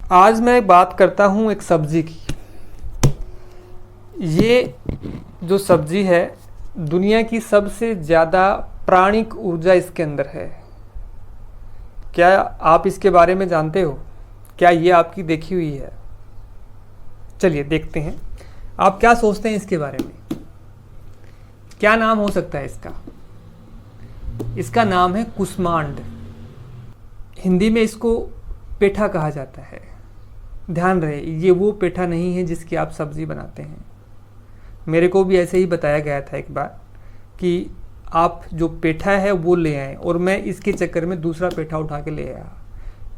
आज मैं बात करता हूँ एक सब्जी की। ये जो सब्जी है दुनिया की सबसे ज़्यादा प्राणिक ऊर्जा इसके अंदर है। क्या आप इसके बारे में जानते हो? क्या ये आपकी देखी हुई है? चलिए देखते हैं। आप क्या सोचते हैं इसके बारे में? क्या नाम हो सकता है इसका? इसका नाम है कुष्मांड। हिंदी में इसको पेठा कहा जाता है। ध्यान रहे, ये वो पेठा नहीं है जिसकी आप सब्जी बनाते हैं। मेरे को भी ऐसे ही बताया गया था एक बार कि आप जो पेठा है वो ले आए, और मैं इसके चक्कर में दूसरा पेठा उठा के ले आया।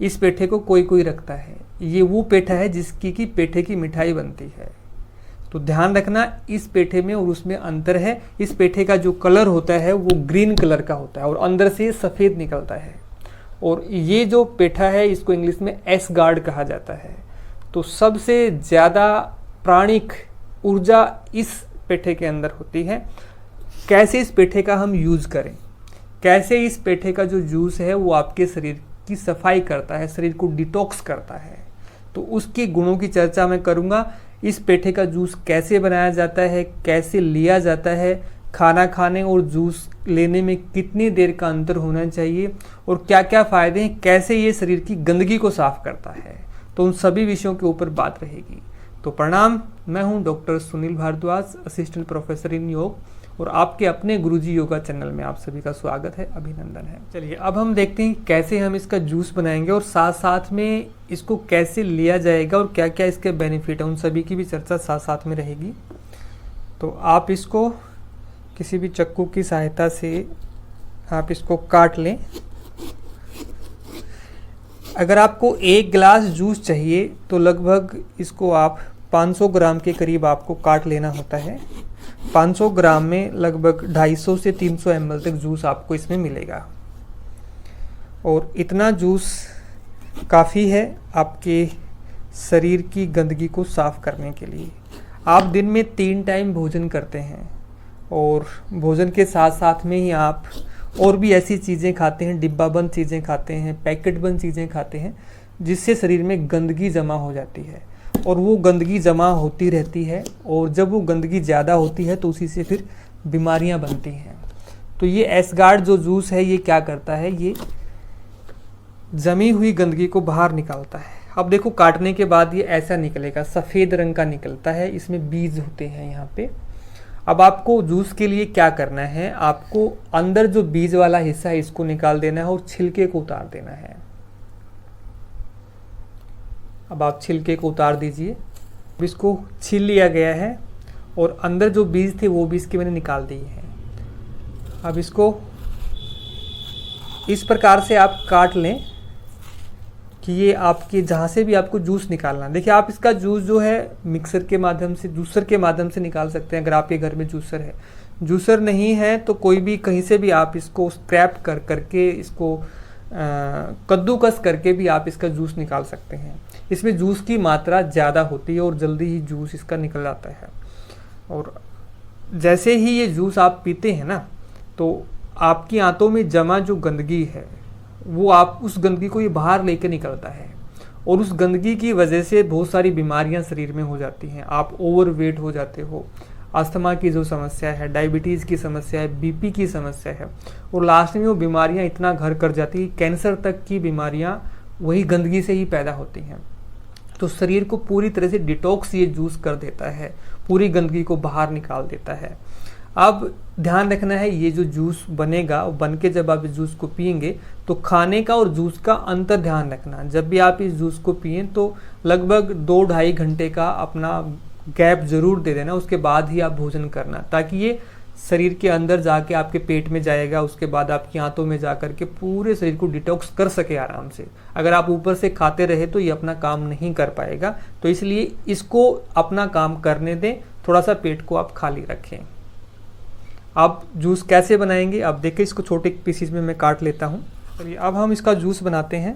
इस पेठे को कोई कोई रखता है। ये वो पेठा है जिसकी की पेठे की मिठाई बनती है। तो ध्यान रखना, इस पेठे में और उसमें अंतर है। इस पेठे का जो कलर होता है वो ग्रीन कलर का होता है और अंदर से सफ़ेद निकलता है। और ये जो पेठा है इसको इंग्लिश में एसगार्ड कहा जाता है। तो सबसे ज़्यादा प्राणिक ऊर्जा इस पेठे के अंदर होती है। कैसे इस पेठे का हम यूज़ करें, कैसे इस पेठे का जो जूस है वो आपके शरीर की सफाई करता है, शरीर को डिटॉक्स करता है, तो उसके गुणों की चर्चा मैं करूँगा। इस पेठे का जूस कैसे बनाया जाता है, कैसे लिया जाता है, खाना खाने और जूस लेने में कितनी देर का अंतर होना चाहिए, और क्या क्या फ़ायदे हैं, कैसे ये शरीर की गंदगी को साफ करता है, तो उन सभी विषयों के ऊपर बात रहेगी। तो प्रणाम, मैं हूं doctor Sunil Bhardwaj, assistant professor in yoga, और आपके अपने गुरुजी योगा चैनल में आप सभी का स्वागत है, अभिनंदन है। चलिए अब हम देखते हैं कैसे हम इसका जूस बनाएंगे और साथ साथ में इसको कैसे लिया जाएगा और क्या क्या इसके बेनिफिट है, उन सभी की भी चर्चा साथ साथ में रहेगी। तो आप इसको किसी भी चक्कू की सहायता से आप इसको काट लें। अगर आपको 1 गिलास जूस चाहिए तो लगभग इसको आप 500 ग्राम के करीब आपको काट लेना होता है। 500 ग्राम में लगभग 250 से 300 ml तक जूस आपको इसमें मिलेगा, और इतना जूस काफ़ी है आपके शरीर की गंदगी को साफ करने के लिए। आप दिन में 3 टाइम भोजन करते हैं, और भोजन के साथ साथ में ही आप और भी ऐसी चीज़ें खाते हैं, डिब्बा बंद चीज़ें खाते हैं, पैकेट बंद चीज़ें खाते हैं, जिससे शरीर में गंदगी जमा हो जाती है, और वो गंदगी जमा होती रहती है, और जब वो गंदगी ज़्यादा होती है तो उसी से फिर बीमारियां बनती हैं। तो ये एसगार्ड जो जूस है ये क्या करता है, ये जमी हुई गंदगी को बाहर निकालता है। अब देखो, काटने के बाद ये ऐसा निकलेगा, सफ़ेद रंग का निकलता है, इसमें बीज होते हैं यहाँ पे। अब आपको जूस के लिए क्या करना है, आपको अंदर जो बीज वाला हिस्सा है इसको निकाल देना है और छिलके को उतार देना है। अब आप छिलके को उतार दीजिए। अब इसको छील लिया गया है और अंदर जो बीज थे वो भी इसके मैंने निकाल दिए हैं। अब इसको इस प्रकार से आप काट लें कि ये आपके जहाँ से भी आपको जूस निकालना। देखिए, आप इसका जूस जो है मिक्सर के माध्यम से, जूसर के माध्यम से निकाल सकते हैं अगर आपके घर में जूसर है। जूसर नहीं है तो कोई भी कहीं से भी आप इसको स्क्रैप कर करके, इसको कद्दूकस करके भी आप इसका जूस निकाल सकते हैं। इसमें जूस की मात्रा ज़्यादा होती है और जल्दी ही जूस इसका निकल जाता है। और जैसे ही ये जूस आप पीते हैं ना, तो आपकी आंतों में जमा जो गंदगी है वो आप उस गंदगी को ये बाहर लेकर निकलता है, और उस गंदगी की वजह से बहुत सारी बीमारियां शरीर में हो जाती हैं। आप ओवरवेट हो जाते हो, अस्थमा की जो समस्या है, डायबिटीज़ की समस्या है, बीपी की समस्या है, और लास्ट में वो बीमारियां इतना घर कर जाती है, कैंसर तक की बीमारियां वही गंदगी से ही पैदा होती हैं। तो शरीर को पूरी तरह से डिटॉक्स ये जूस कर देता है, पूरी गंदगी को बाहर निकाल देता है। अब ध्यान रखना है, ये जो जूस बनेगा, बन के जब आप इस जूस को पिएंगे तो खाने का और जूस का अंतर ध्यान रखना। जब भी आप इस जूस को पिएं तो लगभग 2-2.5 घंटे का अपना गैप ज़रूर दे देना, उसके बाद ही आप भोजन करना, ताकि ये शरीर के अंदर जाके आपके पेट में जाएगा, उसके बाद आपकी आंतों में जा करके पूरे शरीर को डिटॉक्स कर सके आराम से। अगर आप ऊपर से खाते रहे तो ये अपना काम नहीं कर पाएगा, तो इसलिए इसको अपना काम करने दें, थोड़ा सा पेट को आप खाली रखें। अब जूस कैसे बनाएंगे, अब देखिए, इसको छोटे पीसीज में मैं काट लेता हूँ। चलिए अब हम इसका जूस बनाते हैं।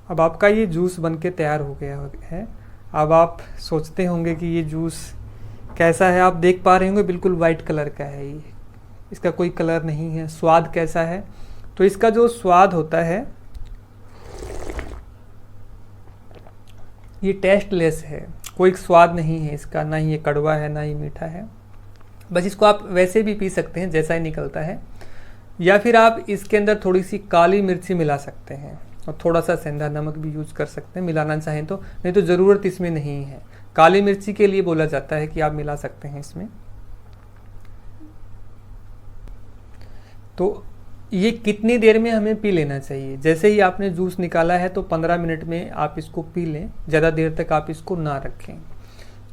अब आपका ये जूस बनके तैयार हो गया है। अब आप सोचते होंगे कि ये जूस कैसा है आप देख पा रहे होंगे, बिल्कुल वाइट कलर का है ये, इसका कोई कलर नहीं है। स्वाद कैसा है, तो इसका जो स्वाद होता है ये टेस्टलेस है, कोई स्वाद नहीं है इसका, ना ही ये कड़वा है ना ही मीठा है। बस इसको आप वैसे भी पी सकते हैं जैसा ही निकलता है, या फिर आप इसके अंदर थोड़ी सी काली मिर्ची मिला सकते हैं और थोड़ा सा सेंधा नमक भी यूज कर सकते हैं मिलाना चाहें तो, नहीं तो ज़रूरत इसमें नहीं है। काली मिर्ची के लिए बोला जाता है कि आप मिला सकते हैं इसमें। तो ये कितनी देर में हमें पी लेना चाहिए, जैसे ही आपने जूस निकाला है तो 15 मिनट में आप इसको पी लें, ज़्यादा देर तक आप इसको ना रखें।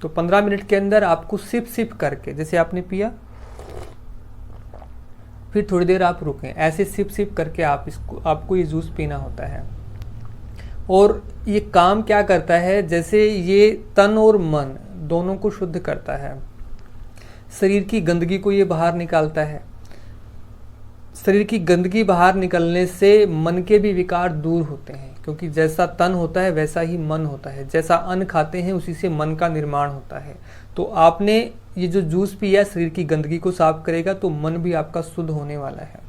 तो 15 मिनट के अंदर आपको सिप सिप करके, जैसे आपने पिया फिर थोड़ी देर आप रुकें, ऐसे सिप सिप करके आपको ये जूस पीना होता है। और ये काम क्या करता है, जैसे ये तन और मन दोनों को शुद्ध करता है, शरीर की गंदगी को ये बाहर निकालता है। शरीर की गंदगी बाहर निकलने से मन के भी विकार दूर होते हैं, क्योंकि जैसा तन होता है वैसा ही मन होता है, जैसा अन्न खाते हैं उसी से मन का निर्माण होता है। तो आपने ये जो जूस पिया शरीर की गंदगी को साफ करेगा, तो मन भी आपका शुद्ध होने वाला है।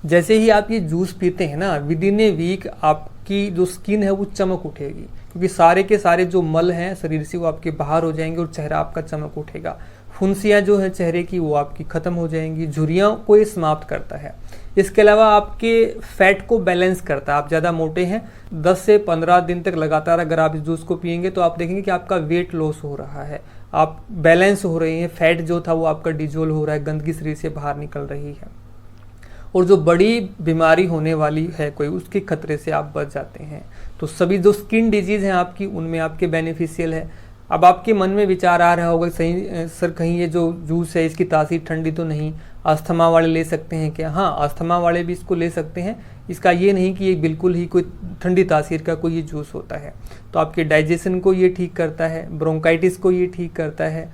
जैसे ही आप ये जूस पीते हैं ना, विद इन ए वीक आपकी जो स्किन है वो चमक उठेगी, क्योंकि सारे के सारे जो मल हैं शरीर से वो आपके बाहर हो जाएंगे और चेहरा आपका चमक उठेगा। फुंसियाँ जो है चेहरे की वो आपकी खत्म हो जाएंगी, झुर्रियों को ये समाप्त करता है। इसके अलावा आपके फैट को बैलेंस करता है। आप ज़्यादा मोटे हैं, 10 से 15 दिन तक लगातार अगर आप इस जूस को पियेंगे तो आप देखेंगे कि आपका वेट लॉस हो रहा है, आप बैलेंस हो रहे हैं, फैट जो था वो आपका डिजोल्व हो रहा है, गंदगी शरीर से बाहर निकल रही है, और जो बड़ी बीमारी होने वाली है कोई, उसके खतरे से आप बच जाते हैं। तो सभी जो स्किन डिजीज़ हैं आपकी, उनमें आपके बेनिफिशियल है। अब आपके मन में विचार आ रहा होगा, सही सर कहीं ये जो जूस है इसकी तासीर ठंडी तो नहीं, अस्थमा वाले ले सकते हैं क्या? हाँ, अस्थमा वाले भी इसको ले सकते हैं। इसका ये नहीं कि ये बिल्कुल ही कोई ठंडी तासीर का कोई ये जूस होता है। तो आपके डाइजेशन को ये ठीक करता है, ब्रोंकाइटिस को ये ठीक करता है,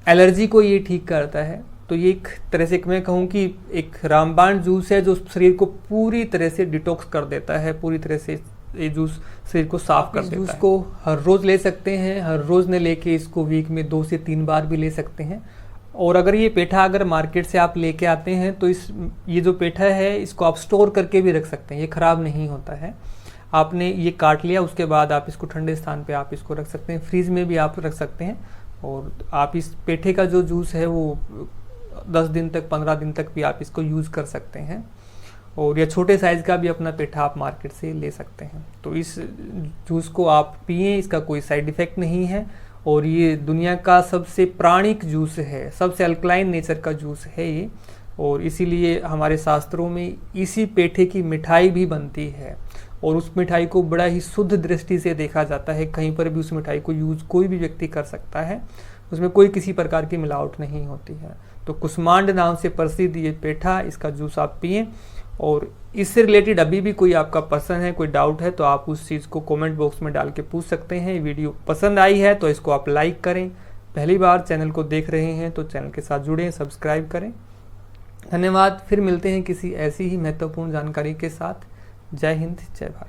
एलर्जी को ये ठीक करता है। तो ये एक तरह से मैं कहूँ कि एक रामबाण जूस है जो शरीर को पूरी तरह से डिटॉक्स कर देता है, पूरी तरह से ये जूस शरीर को साफ कर देता है। जूस को हर रोज़ ले सकते हैं, हर रोज़ ने लेके इसको वीक में 2 से 3 बार भी ले सकते हैं। और अगर ये पेठा अगर मार्केट से आप लेके आते हैं तो ये जो पेठा है इसको आप स्टोर करके भी रख सकते हैं, ये ख़राब नहीं होता है। आपने ये काट लिया, उसके बाद आप इसको ठंडे स्थान पे आप इसको रख सकते हैं, फ्रीज में भी आप रख सकते हैं। और आप इस पेठे का जो जूस है वो 10 दिन तक 15 दिन तक भी आप इसको यूज़ कर सकते हैं। और या छोटे साइज़ का भी अपना पेठा आप मार्केट से ले सकते हैं। तो इस जूस को आप पिएं, इसका कोई साइड इफ़ेक्ट नहीं है, और ये दुनिया का सबसे प्राणिक जूस है, सबसे अल्कलाइन नेचर का जूस है ये। और इसीलिए हमारे शास्त्रों में इसी पेठे की मिठाई भी बनती है, और उस मिठाई को बड़ा ही शुद्ध दृष्टि से देखा जाता है। कहीं पर भी उस मिठाई को यूज़ कोई भी व्यक्ति कर सकता है, उसमें कोई किसी प्रकार की मिलावट नहीं होती है। तो कुष्मांड नाम से प्रसिद्ध ये पेठा, इसका जूस आप पिएं। और इससे रिलेटेड अभी भी कोई आपका प्रश्न है, कोई डाउट है, तो आप उस चीज़ को कमेंट बॉक्स में डाल के पूछ सकते हैं। वीडियो पसंद आई है तो इसको आप लाइक करें, पहली बार चैनल को देख रहे हैं तो चैनल के साथ जुड़ें, सब्सक्राइब करें। धन्यवाद, फिर मिलते हैं किसी ऐसी ही महत्वपूर्ण जानकारी के साथ। जय हिंद, जय भारत।